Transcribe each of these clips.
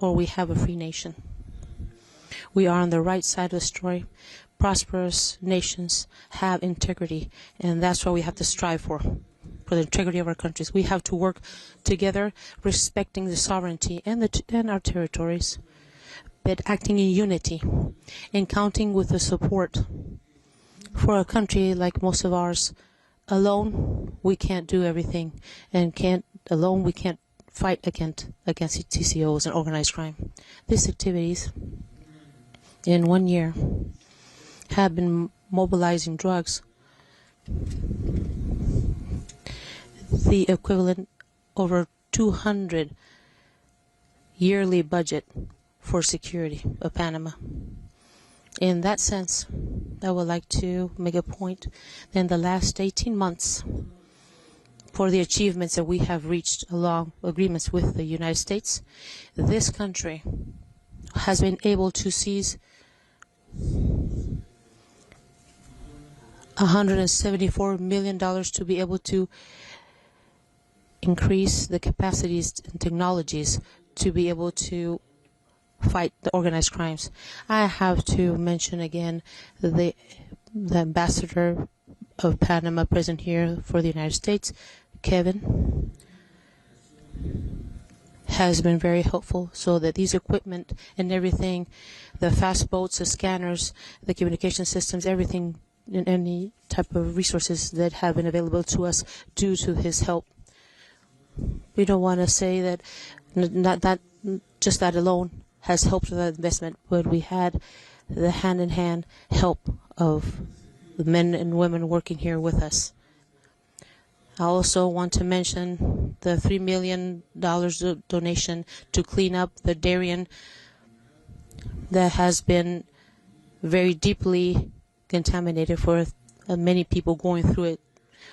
or we have a free nation. We are on the right side of the story. Prosperous nations have integrity, and that's what we have to strive for the integrity of our countries. We have to work together, respecting the sovereignty and our territories, but acting in unity and counting with the support. For a country like most of ours, alone we can't do everything, and alone we can't fight against TCOs and organized crime. These activities in 1 year have been mobilizing drugs, the equivalent over 200 yearly budget for security of Panama. In that sense, I would like to make a point that in the last 18 months, for the achievements that we have reached along agreements with the United States, this country has been able to seize $174 million to be able to increase the capacities and technologies to be able to fight the organized crimes. I have to mention again the ambassador of Panama present here for the United States, Kevin, has been very helpful so that these equipment and everything, the fast boats, the scanners, the communication systems, everything, and any type of resources that have been available to us due to his help. We don't want to say that not just that alone has helped with that investment, but we had the hand-in-hand help of the men and women working here with us. I also want to mention the $3 million donation to clean up the Darien that has been very deeply contaminated for many people going through it,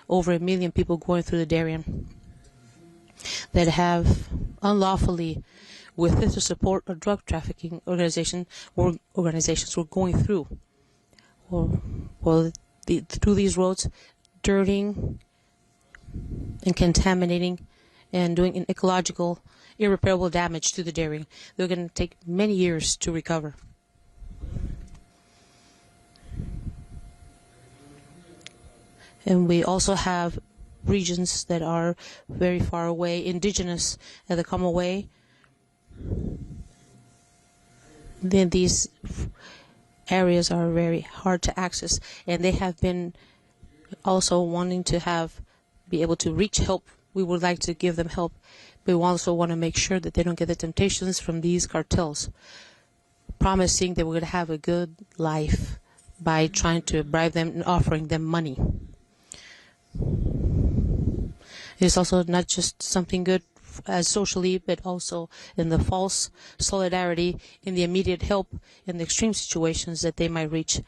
over 1 million people going through the Darien that have unlawfully, with the support of drug trafficking organizations were going through, through these roads, dirtying and contaminating and doing an ecological, irreparable damage to the Darien. They're going to take many years to recover. And we also have regions that are very far away, indigenous at the Common Way. Then these areas are very hard to access, and they have been also wanting to be able to reach help. We would like to give them help, but we also want to make sure that they don't get the temptations from these cartels, promising that we're going to have a good life by trying to bribe them and offering them money. It's also not just something good as socially, but also in the false solidarity, in the immediate help, in the extreme situations that they might reach,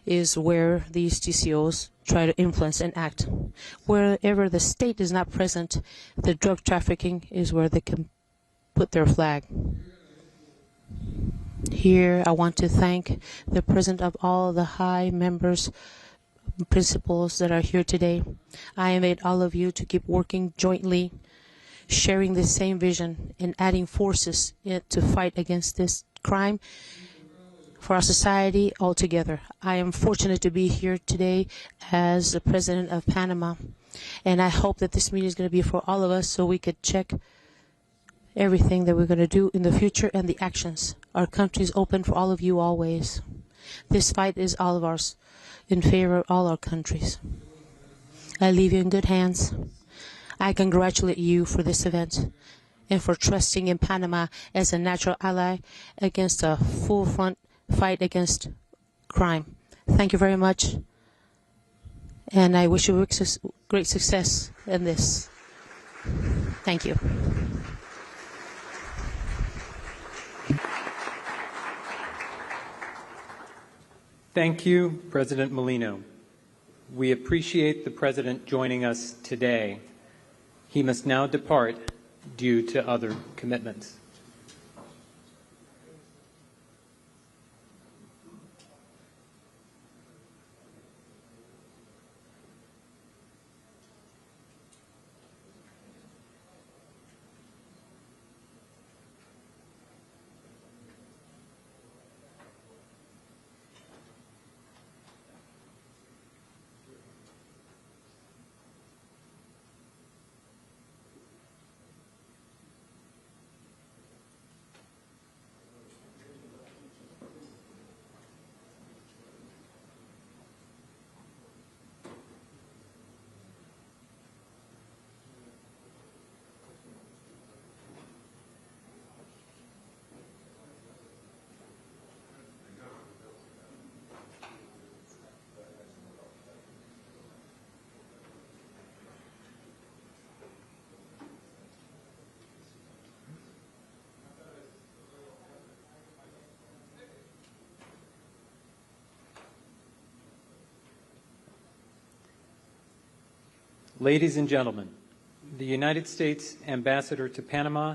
is where these TCOs try to influence and act. Wherever the state is not present, the drug trafficking is where they can put their flag. Here, I want to thank the president of all the high members, principals that are here today. I invite all of you to keep working jointly, sharing the same vision and adding forces to fight against this crime for our society altogether. I am fortunate to be here today as the president of Panama, and I hope that this meeting is going to be for all of us so we could check everything that we're going to do in the future and the actions. Our country is open for all of you always. This fight is all of ours, in favor of all our countries. I leave you in good hands. I congratulate you for this event and for trusting in Panama as a natural ally against a full front fight against crime. Thank you very much, and I wish you great success in this. Thank you. Thank you, President Molino. We appreciate the President joining us today. He must now depart due to other commitments. Ladies and gentlemen, the United States Ambassador to Panama,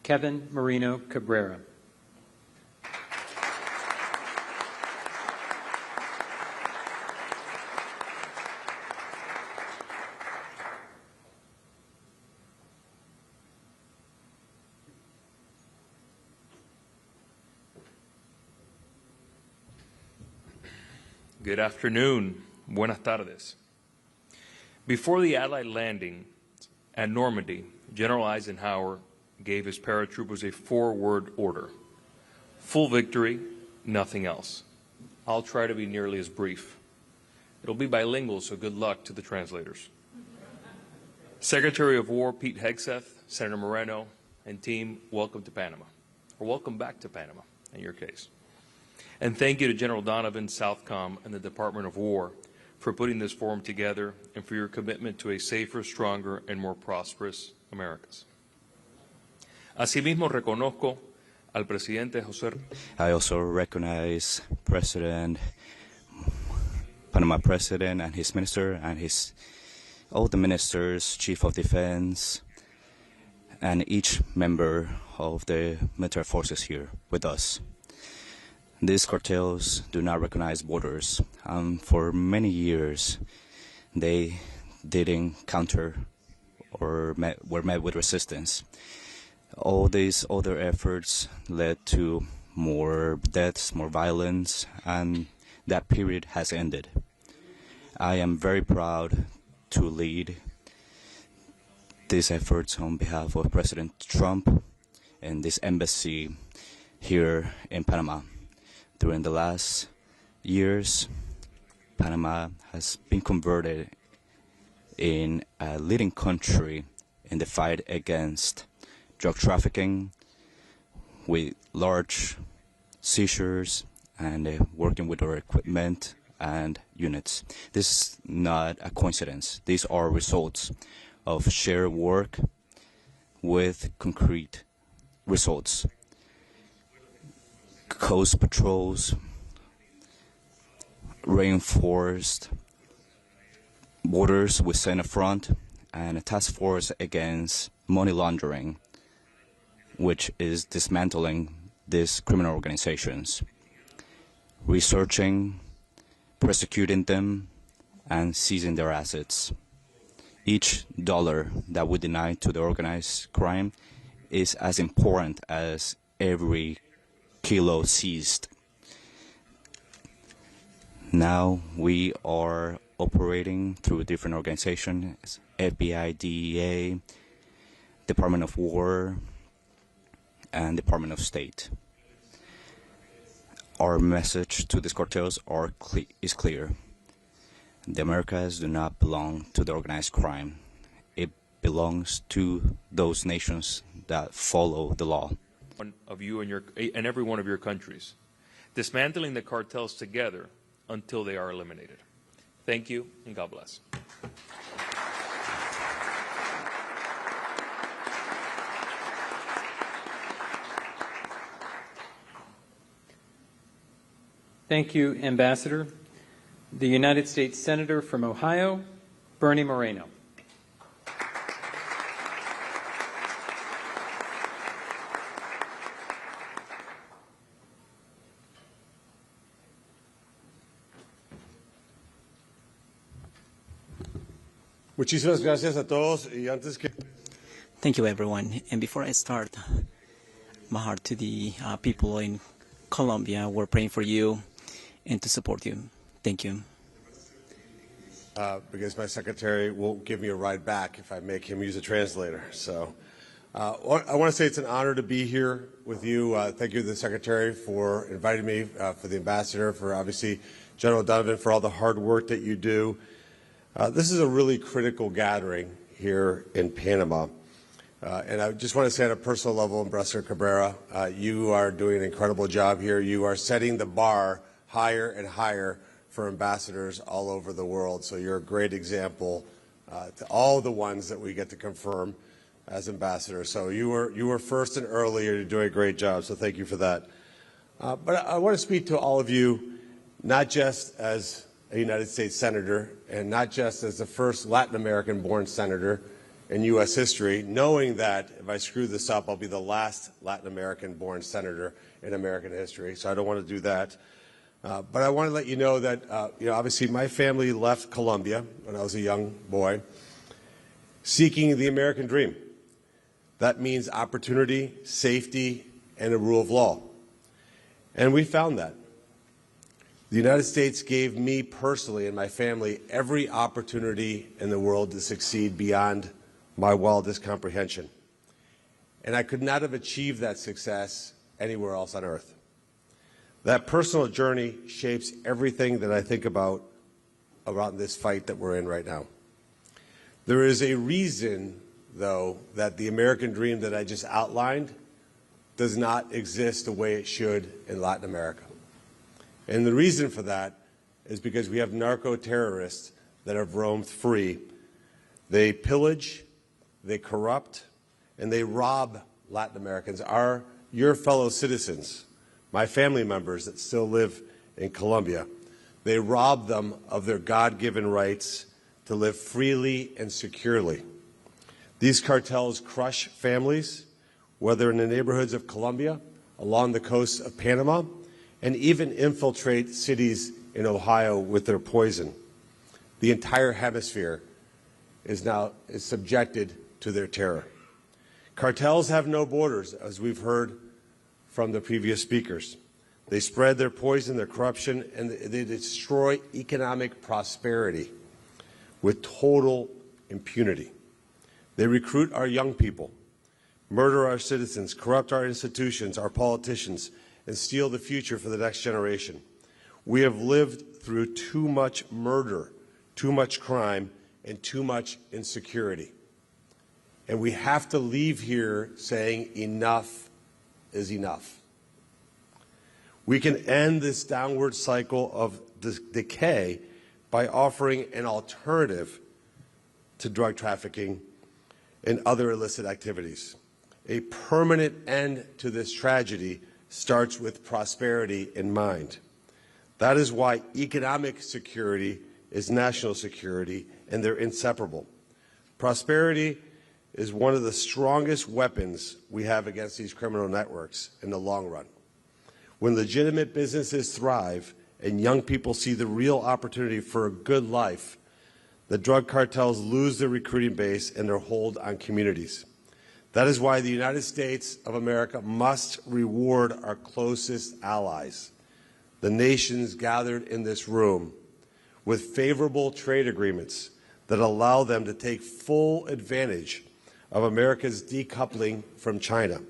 Kevin Moreno Cabrera. Good afternoon. Buenas tardes. Before the Allied landing at Normandy, General Eisenhower gave his paratroopers a four-word order: full victory, nothing else. I'll try to be nearly as brief. It'll be bilingual, so good luck to the translators. Secretary of War Pete Hegseth, Senator Moreno, and team, welcome to Panama, or welcome back to Panama in your case. And thank you to General Donovan, Southcom, and the Department of War for putting this forum together and for your commitment to a safer, stronger, and more prosperous Americas. Asimismo, reconozco al presidente José. I also recognize Panama President and his minister and all the ministers, Chief of Defense, and each member of the military forces here with us. These cartels do not recognize borders. For many years, they didn't counter or were met with resistance. All these other efforts led to more deaths, more violence, and that period has ended. I am very proud to lead these efforts on behalf of President Trump and this embassy here in Panama. During the last years, Panama has been converted in a leading country in the fight against drug trafficking, with large seizures and working with our equipment and units. This is not a coincidence. These are results of shared work with concrete results. Coast patrols, reinforced borders with Senate Front, and a task force against money laundering, which is dismantling these criminal organizations, researching, prosecuting them, and seizing their assets. Each dollar that we deny to the organized crime is as important as every kilo seized. Now we are operating through different organizations, FBI, DEA, Department of War, and Department of State. Our message to these cartels is clear. The Americas do not belong to the organized crime. It belongs to those nations that follow the law. Of you and every one of your countries, dismantling the cartels together until they are eliminated. Thank you, and God bless. Thank you, Ambassador. The United States Senator from Ohio, Bernie Moreno. Muchísimas gracias a todos. Y antes que... Thank you, everyone. And before I start, my heart to the people in Colombia. We're praying for you and to support you. Thank you. Because my secretary won't give me a ride back if I make him use a translator. So I want to say it's an honor to be here with you. Thank you to the secretary for inviting me, for the ambassador, for obviously General Donovan, for all the hard work that you do. This is a really critical gathering here in Panama. And I just want to say on a personal level, Ambassador Cabrera, you are doing an incredible job here. You are setting the bar higher and higher for ambassadors all over the world. So you're a great example to all the ones that we get to confirm as ambassadors. So you were first and early. You're doing a great job. So thank you for that. But I want to speak to all of you, not just as a United States Senator, and not just as the first Latin American-born senator in U.S. history, knowing that if I screw this up, I'll be the last Latin American-born senator in American history, so I don't want to do that. But I want to let you know that, obviously my family left Colombia when I was a young boy, seeking the American dream. That means opportunity, safety, and a rule of law. And we found that. The United States gave me personally and my family every opportunity in the world to succeed beyond my wildest comprehension. And I could not have achieved that success anywhere else on earth. That personal journey shapes everything that I think about this fight that we're in right now. There is a reason, though, that the American dream that I just outlined does not exist the way it should in Latin America. And the reason for that is because we have narco-terrorists that have roamed free. They pillage, they corrupt, and they rob Latin Americans, your fellow citizens, my family members that still live in Colombia. They rob them of their God-given rights to live freely and securely. These cartels crush families, whether in the neighborhoods of Colombia, along the coast of Panama, and even infiltrate cities in Ohio with their poison. The entire hemisphere is subjected to their terror. Cartels have no borders, as we've heard from the previous speakers. They spread their poison, their corruption, and they destroy economic prosperity with total impunity. They recruit our young people, murder our citizens, corrupt our institutions, our politicians, and steal the future for the next generation. We have lived through too much murder, too much crime, and too much insecurity. And we have to leave here saying enough is enough. We can end this downward cycle of decay by offering an alternative to drug trafficking and other illicit activities. A permanent end to this tragedy starts with prosperity in mind. That is why economic security is national security, and they're inseparable. Prosperity is one of the strongest weapons we have against these criminal networks in the long run. When legitimate businesses thrive and young people see the real opportunity for a good life, the drug cartels lose their recruiting base and their hold on communities. That is why the United States of America must reward our closest allies, the nations gathered in this room, with favorable trade agreements that allow them to take full advantage of America's decoupling from China.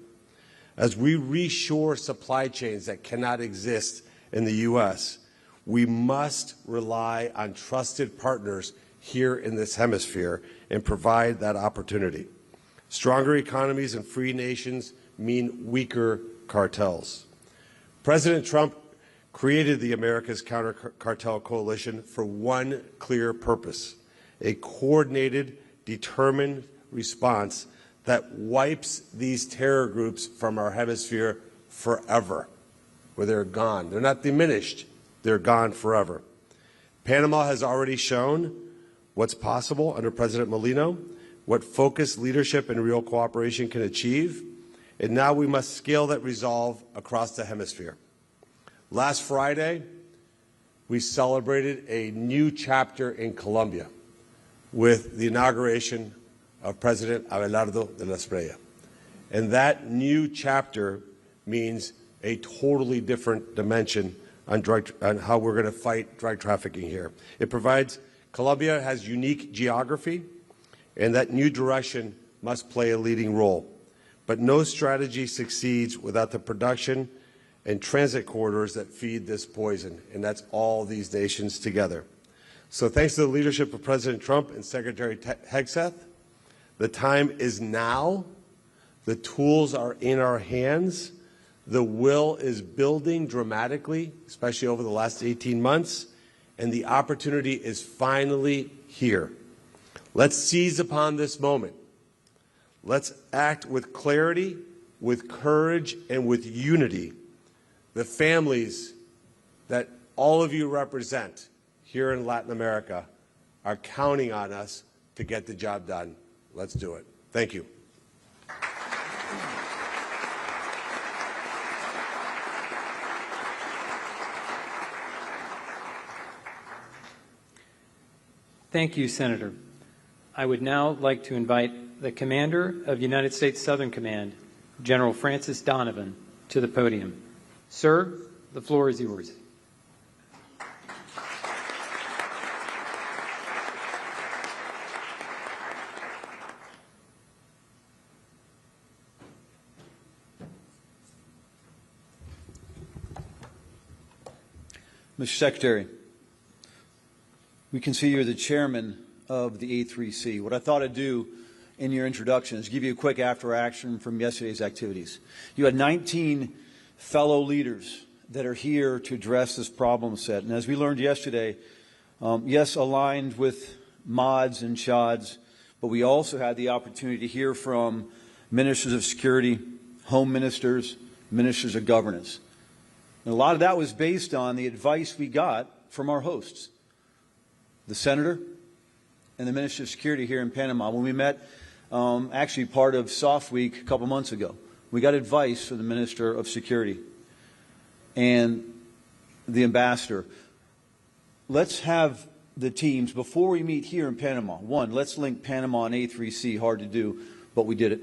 As we reshore supply chains that cannot exist in the U.S., we must rely on trusted partners here in this hemisphere and provide that opportunity. Stronger economies and free nations mean weaker cartels. President Trump created the Americas Counter Cartel Coalition for one clear purpose: a coordinated, determined response that wipes these terror groups from our hemisphere forever, where they're gone. They're not diminished, they're gone forever. Panama has already shown what's possible under President Molino, what focused leadership and real cooperation can achieve, and now we must scale that resolve across the hemisphere. Last Friday, we celebrated a new chapter in Colombia with the inauguration of President Abelardo de la Espriella. And that new chapter means a totally different dimension on how we're going to fight drug trafficking here. Colombia has unique geography, and that new direction must play a leading role. But no strategy succeeds without the production and transit corridors that feed this poison, and that's all these nations together. So thanks to the leadership of President Trump and Secretary Hegseth, the time is now. The tools are in our hands. The will is building dramatically, especially over the last 18 months, and the opportunity is finally here. Let's seize upon this moment. Let's act with clarity, with courage, and with unity. The families that all of you represent here in Latin America are counting on us to get the job done. Let's do it. Thank you. Thank you, Senator. I would now like to invite the Commander of United States Southern Command, General Francis Donovan, to the podium. Sir, the floor is yours. Mr. Secretary, we can see you're the chairman of the A3C. What I thought I'd do in your introduction is give you a quick after action from yesterday's activities. You had 19 fellow leaders that are here to address this problem set. And as we learned yesterday, yes, aligned with mods and chods, but we also had the opportunity to hear from ministers of security, home ministers, ministers of governance. And a lot of that was based on the advice we got from our hosts, the Senator and the Minister of Security here in Panama. When we met, actually part of Soft Week a couple months ago, we got advice from the Minister of Security and the Ambassador. Let's have the teams, before we meet here in Panama, one, let's link Panama and A3C, hard to do, but we did it,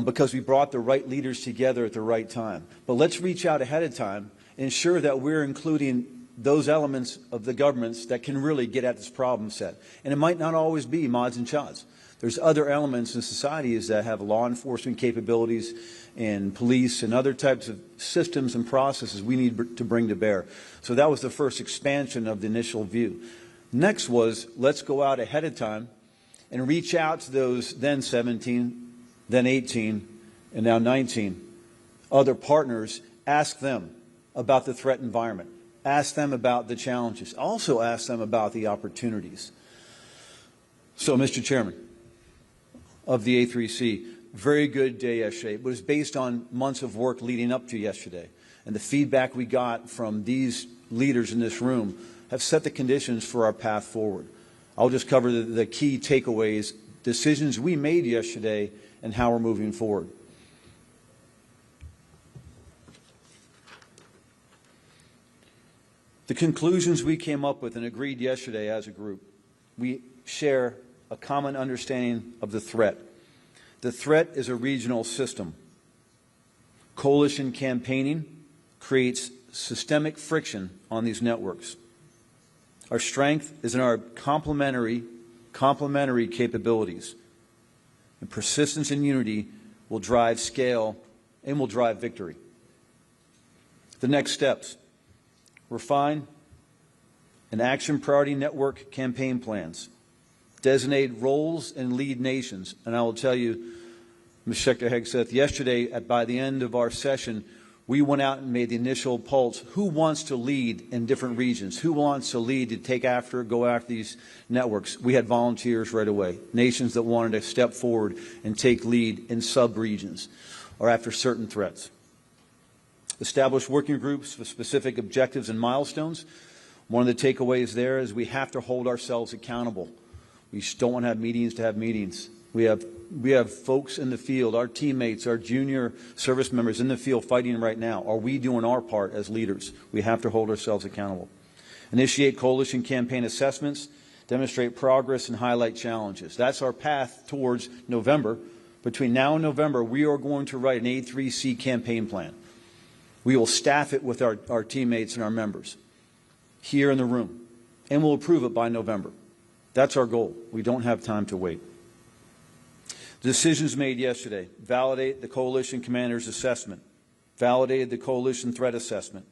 because we brought the right leaders together at the right time. But let's reach out ahead of time, ensure that we're including those elements of the governments that can really get at this problem set. And it might not always be mods and chods. There's other elements in societies that have law enforcement capabilities and police and other types of systems and processes we need to bring to bear. So that was the first expansion of the initial view. Next was, let's go out ahead of time and reach out to those then 17, then 18, and now 19 other partners, ask them about the threat environment. Ask them about the challenges. Also ask them about the opportunities. So, Mr. Chairman of the A3C, very good day yesterday. It was based on months of work leading up to yesterday. And the feedback we got from these leaders in this room have set the conditions for our path forward. I'll just cover the key takeaways, decisions we made yesterday, and how we're moving forward. The conclusions we came up with and agreed yesterday as a group, we share a common understanding of the threat. The threat is a regional system. Coalition campaigning creates systemic friction on these networks. Our strength is in our complementary capabilities. And persistence and unity will drive scale and will drive victory. The next steps. Refine and action priority network campaign plans. Designate roles and lead nations. And I will tell you, Mr. Secretary Hegseth, yesterday by the end of our session, we went out and made the initial pulse. Who wants to lead in different regions? Who wants to lead to go after these networks? We had volunteers right away. Nations that wanted to step forward and take lead in sub-regions or after certain threats. Establish working groups with specific objectives and milestones. One of the takeaways there is we have to hold ourselves accountable. We just don't want to have meetings. We have folks in the field, our teammates, our junior service members in the field fighting right now. Are we doing our part as leaders? We have to hold ourselves accountable. Initiate coalition campaign assessments, demonstrate progress, and highlight challenges. That's our path towards November. Between now and November, we are going to write an A3C campaign plan. We will staff it with our teammates and our members here in the room, and we'll approve it by November. That's our goal. We don't have time to wait. Decisions made yesterday. Validate the coalition commander's assessment. Validated the coalition threat assessment.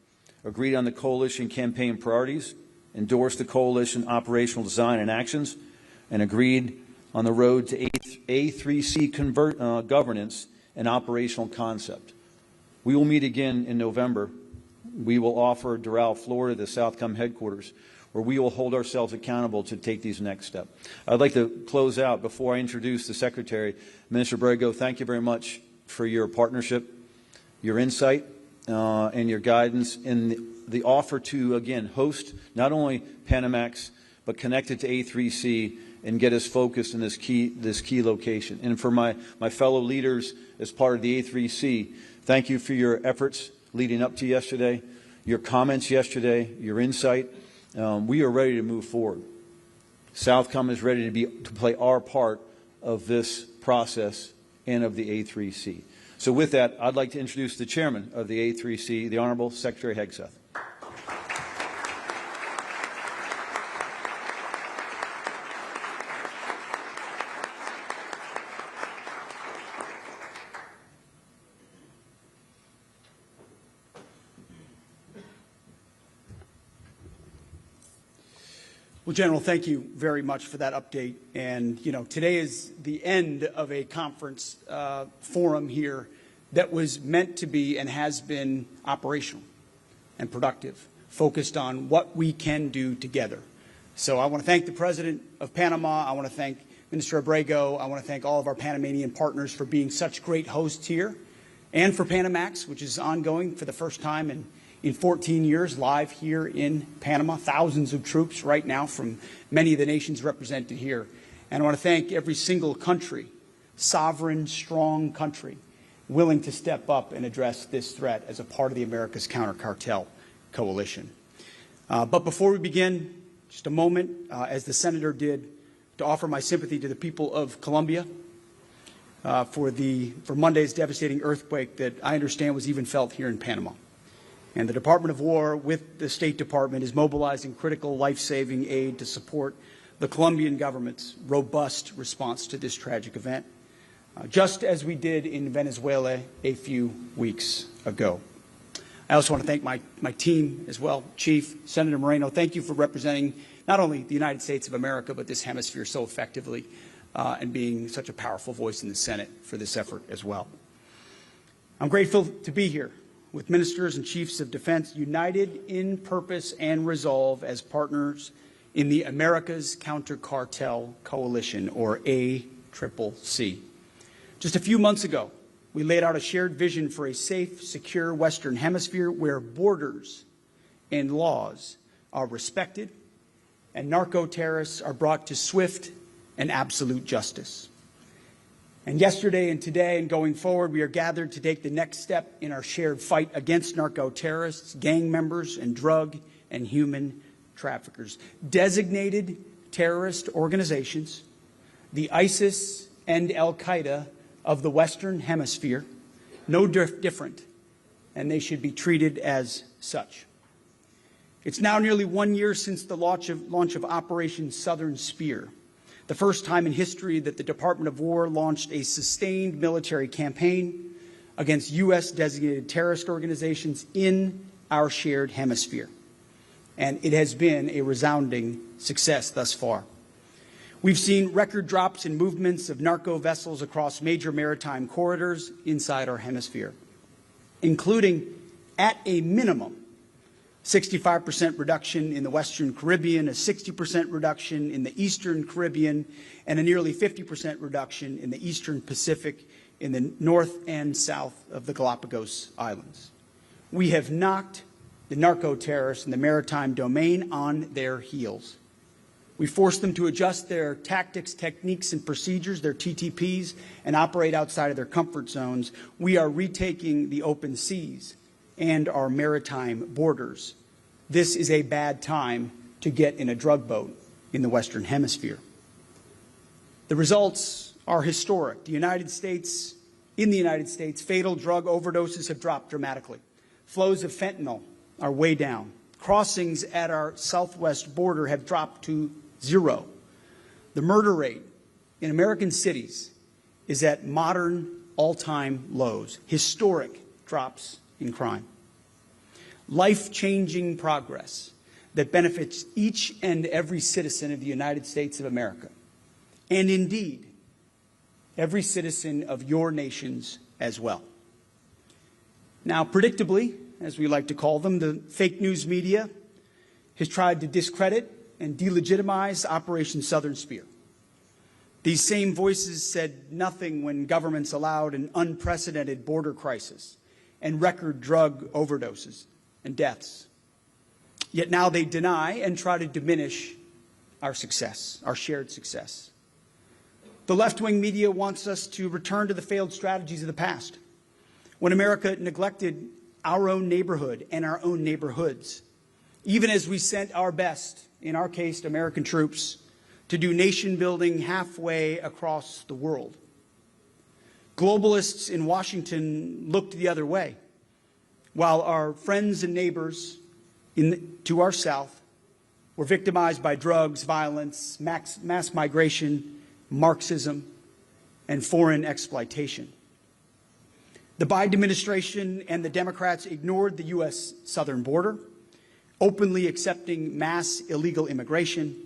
Agreed on the coalition campaign priorities. Endorsed the coalition operational design and actions. And agreed on the road to A3C governance and operational concept. We will meet again in November. We will offer Doral, Florida, the Southcom headquarters, where we will hold ourselves accountable to take these next steps. I'd like to close out before I introduce the Secretary. Minister Borrego, thank you very much for your partnership, your insight, and your guidance in the offer to, again, host not only Panamax, but connect it to A3C and get us focused in this key location. And for my fellow leaders as part of the A3C, thank you for your efforts leading up to yesterday, your comments yesterday, your insight. We are ready to move forward. Southcom is ready to play our part of this process and of the A3C. So with that, I'd like to introduce the chairman of the A3C, the Honorable Secretary Hegseth. Well, General, thank you very much for that update. And, you know, today is the end of a conference forum here that was meant to be and has been operational and productive, focused on what we can do together. So I want to thank the President of Panama. I want to thank Minister Abrego. I want to thank all of our Panamanian partners for being such great hosts here, and for Panamax, which is ongoing for the first time in 14 years, live here in Panama. Thousands of troops right now from many of the nations represented here. And I want to thank every single country, sovereign, strong country, willing to step up and address this threat as a part of the Americas Counter Cartel Coalition. But before we begin, just a moment, as the Senator did, to offer my sympathy to the people of Colombia for Monday's devastating earthquake that I understand was even felt here in Panama. And the Department of War, with the State Department, is mobilizing critical life-saving aid to support the Colombian government's robust response to this tragic event, just as we did in Venezuela a few weeks ago. I also want to thank my team as well. Chief, Senator Moreno, thank you for representing not only the United States of America, but this hemisphere so effectively and being such a powerful voice in the Senate for this effort as well. I'm grateful to be here with ministers and chiefs of defense, united in purpose and resolve as partners in the Americas Counter Cartel Coalition, or ACCC. Just a few months ago, we laid out a shared vision for a safe, secure Western Hemisphere where borders and laws are respected and narco-terrorists are brought to swift and absolute justice. And yesterday and today and going forward, we are gathered to take the next step in our shared fight against narco-terrorists, gang members, and drug and human traffickers. Designated terrorist organizations, the ISIS and Al-Qaeda of the Western Hemisphere, no different, and they should be treated as such. It's now nearly 1 year since the launch of Operation Southern Spear, the first time in history that the Department of War launched a sustained military campaign against U.S. designated terrorist organizations in our shared hemisphere. And it has been a resounding success thus far. We've seen record drops in movements of narco vessels across major maritime corridors inside our hemisphere, including, at a minimum, 65% reduction in the Western Caribbean, a 60% reduction in the Eastern Caribbean, and a nearly 50% reduction in the Eastern Pacific in the north and south of the Galapagos Islands. We have knocked the narco-terrorists in the maritime domain on their heels. We forced them to adjust their tactics, techniques, and procedures, their TTPs, and operate outside of their comfort zones. We are retaking the open seas and our maritime borders. This is a bad time to get in a drug boat in the Western Hemisphere. The results are historic. In the United States, fatal drug overdoses have dropped dramatically. Flows of fentanyl are way down. Crossings at our southwest border have dropped to 0. The murder rate in American cities is at modern all-time lows, historic drops in crime. Life-changing progress that benefits each and every citizen of the United States of America, and indeed, every citizen of your nations as well. Now, predictably, as we like to call them, the fake news media has tried to discredit and delegitimize Operation Southern Spear. These same voices said nothing when governments allowed an unprecedented border crisis and record drug overdoses and deaths Yet now they deny and try to diminish our success, our shared success. The left-wing media wants us to return to the failed strategies of the past, when America neglected our own neighborhood and our own neighborhoods, even as we sent our best, in our case, American troops, to do nation-building halfway across the world. Globalists in Washington looked the other way, while our friends and neighbors to our south were victimized by drugs, violence, mass migration, Marxism, and foreign exploitation. The Biden administration and the Democrats ignored the U.S. southern border, openly accepting mass illegal immigration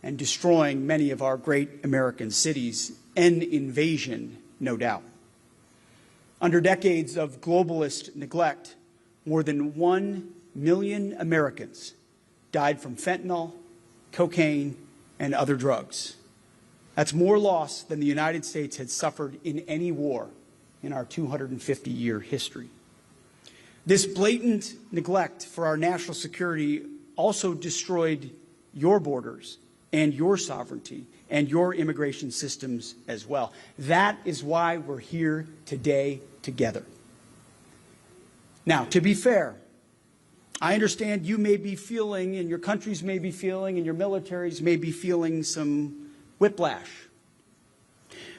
and destroying many of our great American cities, an invasion, no doubt. Under decades of globalist neglect, more than 1 million Americans died from fentanyl, cocaine, and other drugs. That's more loss than the United States had suffered in any war in our 250-year history. This blatant neglect for our national security also destroyed your borders and your sovereignty and your immigration systems as well. That is why we're here today together. Now, to be fair, I understand you may be feeling, and your countries may be feeling, and your militaries may be feeling some whiplash.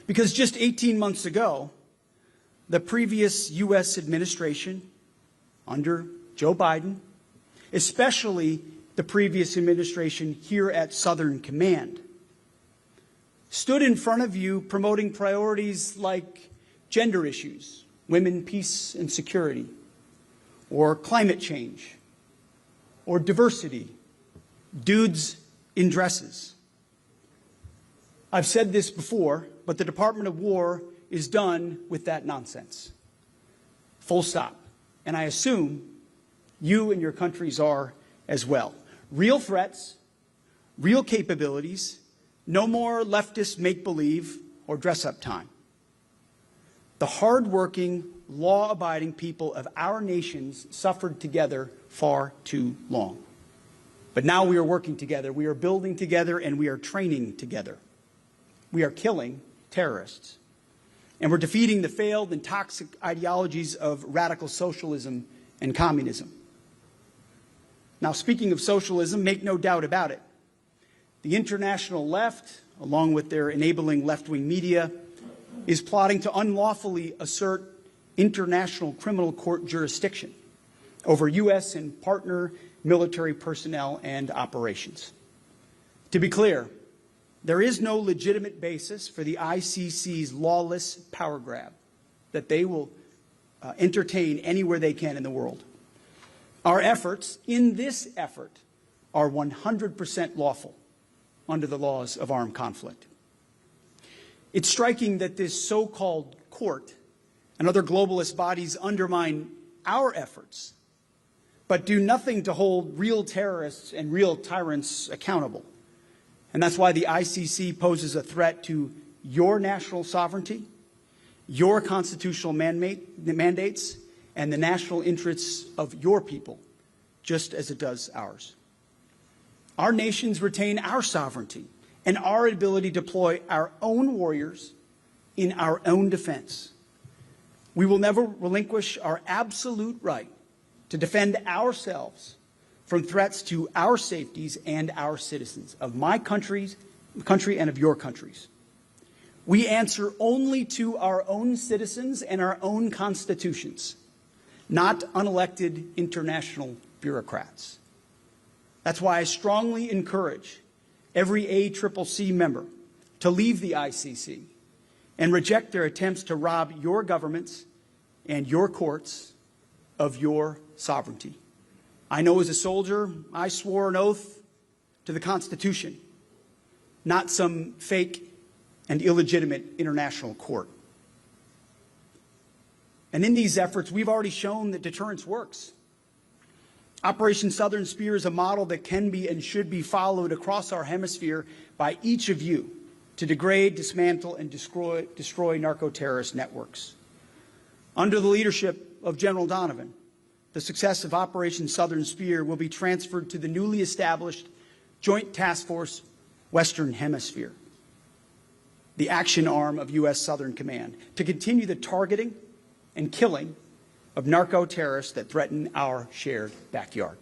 Because just 18 months ago, the previous U.S. administration under Joe Biden, especially the previous administration here at Southern Command, stood in front of you promoting priorities like gender issues, women, peace, and security, or climate change, or diversity, dudes in dresses. I've said this before, but the Department of War is done with that nonsense. Full stop. And I assume you and your countries are as well. Real threats, real capabilities, no more leftist make-believe or dress-up time. The hard-working, law-abiding people of our nations suffered together far too long. But now we are working together, we are building together, and we are training together. We are killing terrorists. And we're defeating the failed and toxic ideologies of radical socialism and communism. Now, speaking of socialism, make no doubt about it. The international left, along with their enabling left-wing media, is plotting to unlawfully assert international criminal court jurisdiction over U.S. and partner military personnel and operations. To be clear, there is no legitimate basis for the ICC's lawless power grab that they will entertain anywhere they can in the world. Our efforts in this effort are 100% lawful under the laws of armed conflict. It's striking that this so-called court and other globalist bodies undermine our efforts, but do nothing to hold real terrorists and real tyrants accountable. And that's why the ICC poses a threat to your national sovereignty, your constitutional mandates, and the national interests of your people, just as it does ours. Our nations retain our sovereignty and our ability to deploy our own warriors in our own defense. We will never relinquish our absolute right to defend ourselves from threats to our safeties and our citizens, of my country and of your countries. We answer only to our own citizens and our own constitutions, not unelected international bureaucrats. That's why I strongly encourage every ACCC member to leave the ICC and reject their attempts to rob your governments and your courts of your sovereignty. I know as a soldier, I swore an oath to the Constitution, not some fake and illegitimate international court. And in these efforts, we've already shown that deterrence works. Operation Southern Spear is a model that can be and should be followed across our hemisphere by each of you to degrade, dismantle, and destroy narco-terrorist networks. Under the leadership of General Donovan, the success of Operation Southern Spear will be transferred to the newly established Joint Task Force Western Hemisphere, the action arm of U.S. Southern Command, to continue the targeting and killing of narco-terrorists that threaten our shared backyard.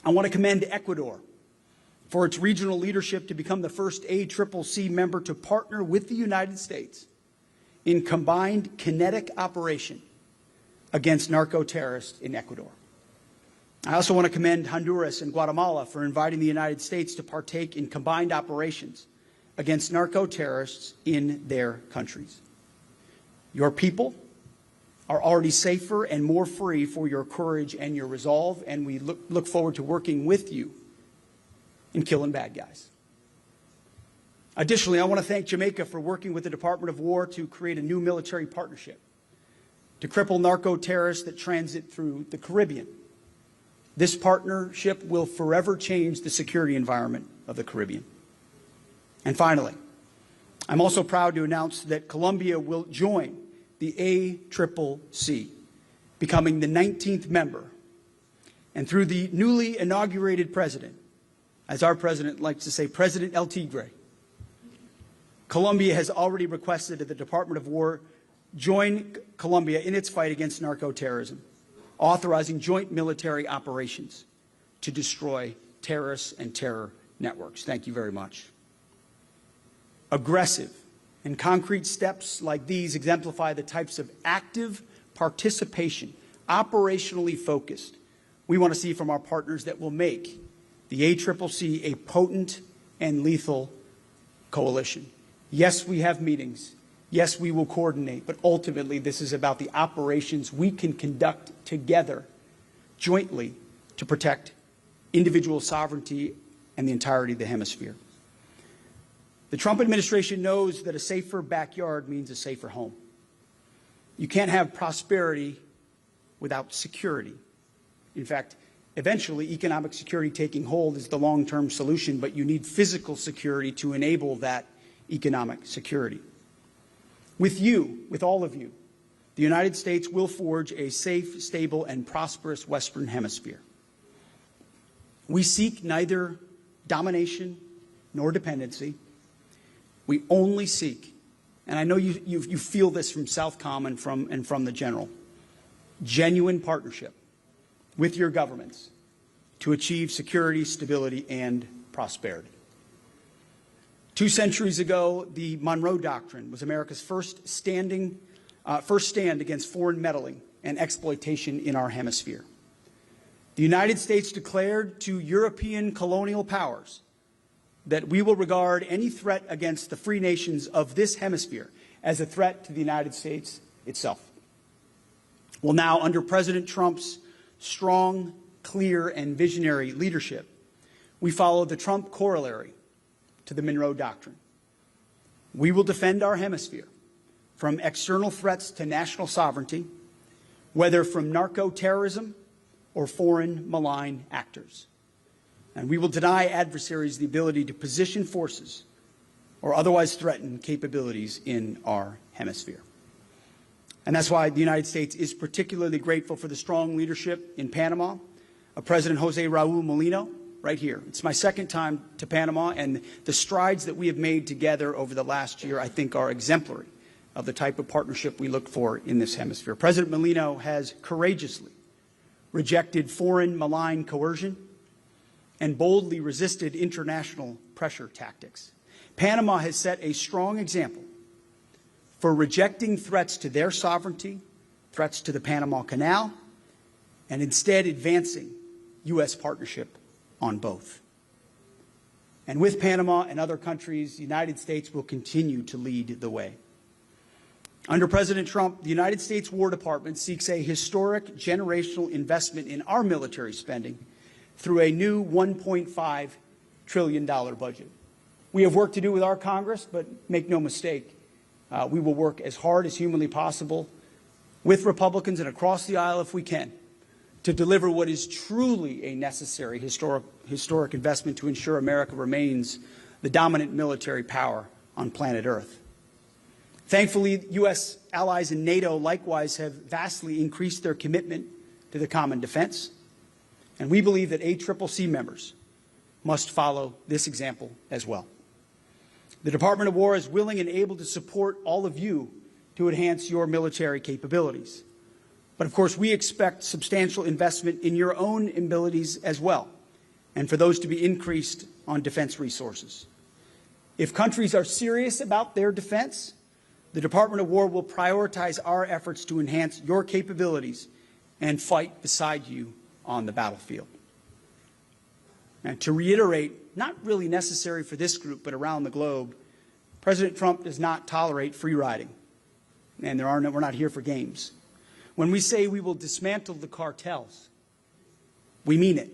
I want to commend Ecuador for its regional leadership to become the first ACCC member to partner with the United States in combined kinetic operation against narco-terrorists in Ecuador. I also want to commend Honduras and Guatemala for inviting the United States to partake in combined operations against narco-terrorists in their countries. Your people are already safer and more free for your courage and your resolve, and we look forward to working with you in killing bad guys. Additionally, I want to thank Jamaica for working with the Department of War to create a new military partnership to cripple narco-terrorists that transit through the Caribbean. This partnership will forever change the security environment of the Caribbean. And finally, I'm also proud to announce that Colombia will join the ACCC, becoming the 19th member. And through the newly inaugurated president, as our president likes to say, President El Tigre, Colombia has already requested that the Department of War join Colombia in its fight against narco-terrorism, authorizing joint military operations to destroy terrorists and terror networks. Thank you very much. Aggressive and concrete steps like these exemplify the types of active participation, operationally focused, we want to see from our partners that will make the ACCC a potent and lethal coalition. Yes, we have meetings. Yes, we will coordinate, but ultimately this is about the operations we can conduct together, jointly, to protect individual sovereignty and the entirety of the hemisphere. The Trump administration knows that a safer backyard means a safer home. You can't have prosperity without security. In fact, eventually economic security taking hold is the long-term solution, but you need physical security to enable that economic security. With you, with all of you, the United States will forge a safe, stable, and prosperous Western Hemisphere. We seek neither domination nor dependency. We only seek, and I know you feel this from Southcom and from the General, genuine partnership with your governments to achieve security, stability, and prosperity. 2 centuries ago, the Monroe Doctrine was America's first stand against foreign meddling and exploitation in our hemisphere. The United States declared to European colonial powers that we will regard any threat against the free nations of this hemisphere as a threat to the United States itself. Well, now, under President Trump's strong, clear, and visionary leadership, we follow the Trump corollary to the Monroe Doctrine. We will defend our hemisphere from external threats to national sovereignty, whether from narco-terrorism or foreign malign actors. And we will deny adversaries the ability to position forces or otherwise threaten capabilities in our hemisphere. And that's why the United States is particularly grateful for the strong leadership in Panama of President Jose Raul Molino, right here. It's my second time to Panama, and the strides that we have made together over the last year, I think, are exemplary of the type of partnership we look for in this hemisphere. President Molino has courageously rejected foreign malign coercion and boldly resisted international pressure tactics. Panama has set a strong example for rejecting threats to their sovereignty, threats to the Panama Canal, and instead advancing U.S. partnership on both. And with Panama and other countries, the United States will continue to lead the way. Under President Trump, the United States War Department seeks a historic generational investment in our military spending through a new $1.5 trillion budget. We have work to do with our Congress, but make no mistake, we will work as hard as humanly possible with Republicans and across the aisle if we can to deliver what is truly a necessary historic investment to ensure America remains the dominant military power on planet Earth. Thankfully, U.S. allies in NATO likewise have vastly increased their commitment to the common defense, and we believe that ACCC members must follow this example as well. The Department of War is willing and able to support all of you to enhance your military capabilities. But of course, we expect substantial investment in your own abilities as well, and for those to be increased on defense resources. If countries are serious about their defense, the Department of War will prioritize our efforts to enhance your capabilities and fight beside you on the battlefield. And to reiterate, not really necessary for this group, but around the globe, President Trump does not tolerate free riding, and we're not here for games. When we say we will dismantle the cartels, we mean it.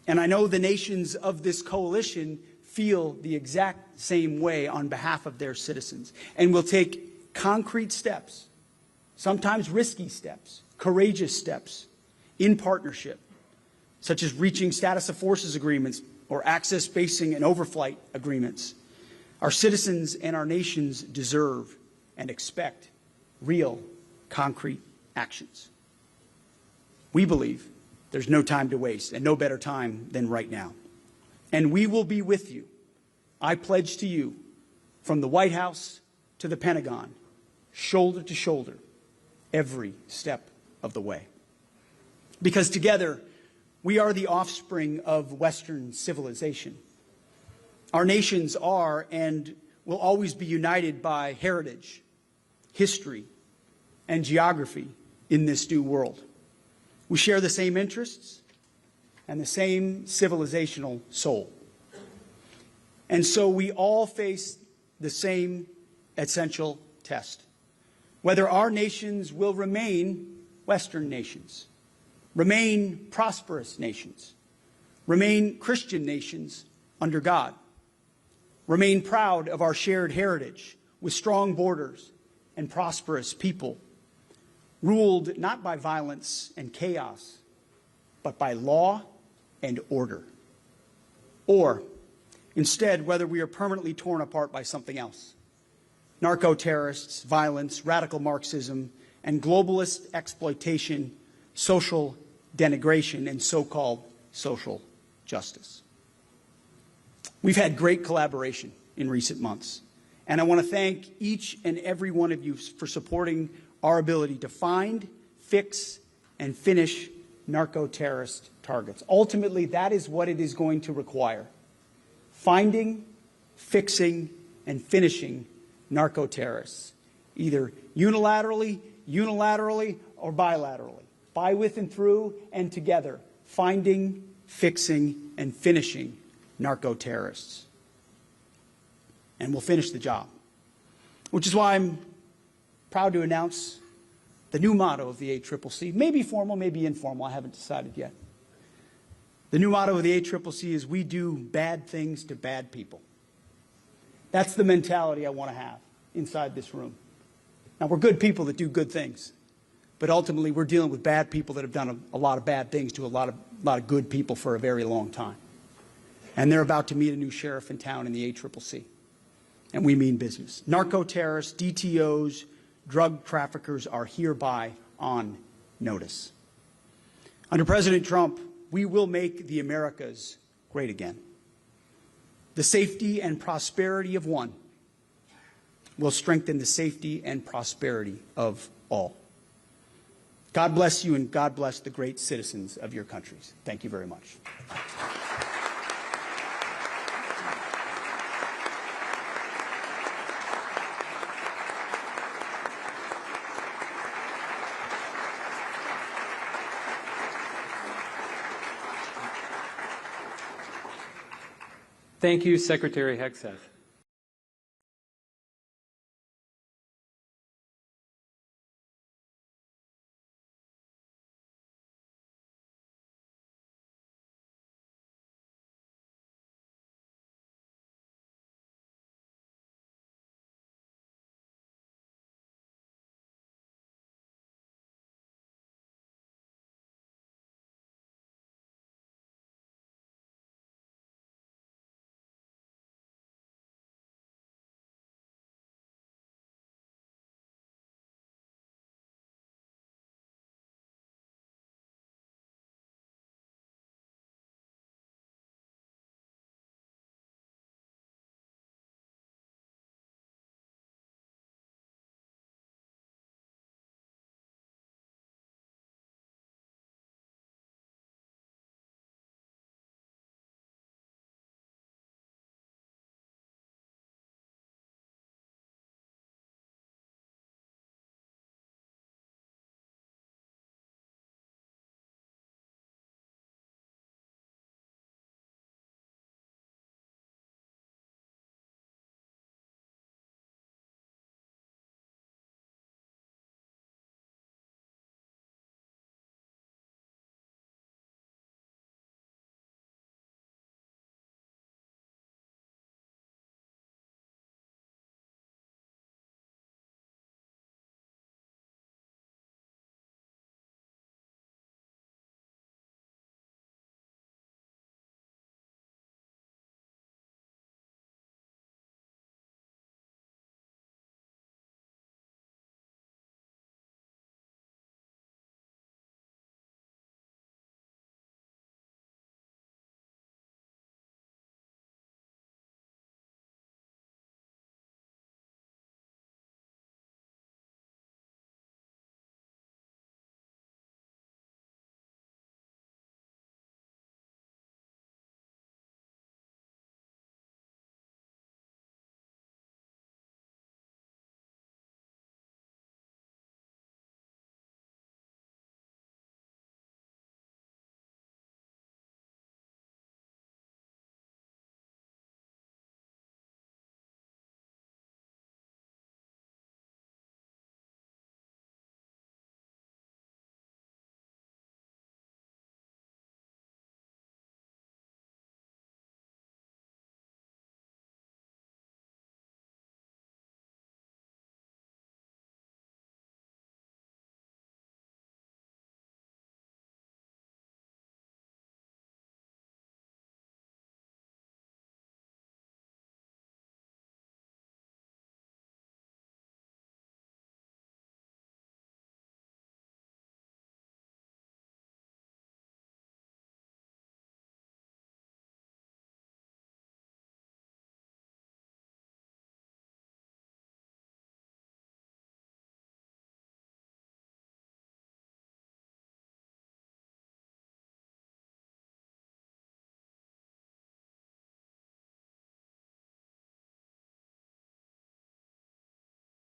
And I know the nations of this coalition feel the exact same way on behalf of their citizens, and will take concrete steps, sometimes risky steps, courageous steps, in partnership, such as reaching status of forces agreements or access basing and overflight agreements. Our citizens and our nations deserve and expect real, concrete actions. We believe there's no time to waste, and no better time than right now. And we will be with you. I pledge to you, from the White House to the Pentagon, shoulder to shoulder, every step of the way. Because together, we are the offspring of Western civilization. Our nations are and will always be united by heritage, history, and geography in this new world. We share the same interests and the same civilizational soul. And so we all face the same essential test: whether our nations will remain Western nations, remain prosperous nations, remain Christian nations under God, remain proud of our shared heritage with strong borders and prosperous people, ruled not by violence and chaos, but by law and order. Or, instead, whether we are permanently torn apart by something else: narco-terrorists, violence, radical Marxism, and globalist exploitation, social denigration, and so-called social justice. We've had great collaboration in recent months, and I want to thank each and every one of you for supporting our ability to find, fix, and finish narco-terrorist targets. Ultimately, that is what it is going to require: finding, fixing, and finishing narco-terrorists, either unilaterally, or bilaterally, by, with, and through, and together, finding, fixing, and finishing narco-terrorists. And we'll finish the job, which is why I'm proud to announce the new motto of the ACCC. Maybe formal, maybe informal, I haven't decided yet. The new motto of the ACCC is: we do bad things to bad people. That's the mentality I want to have inside this room. Now, we're good people that do good things, but ultimately we're dealing with bad people that have done a lot of bad things to a lot of good people for a very long time. And they're about to meet a new sheriff in town in the ACCC. And we mean business. Narco-terrorists, DTOs, drug traffickers are hereby on notice. Under President Trump, we will make the Americas great again. The safety and prosperity of one will strengthen the safety and prosperity of all. God bless you, and God bless the great citizens of your countries. Thank you very much. Thank you, Secretary Hegseth.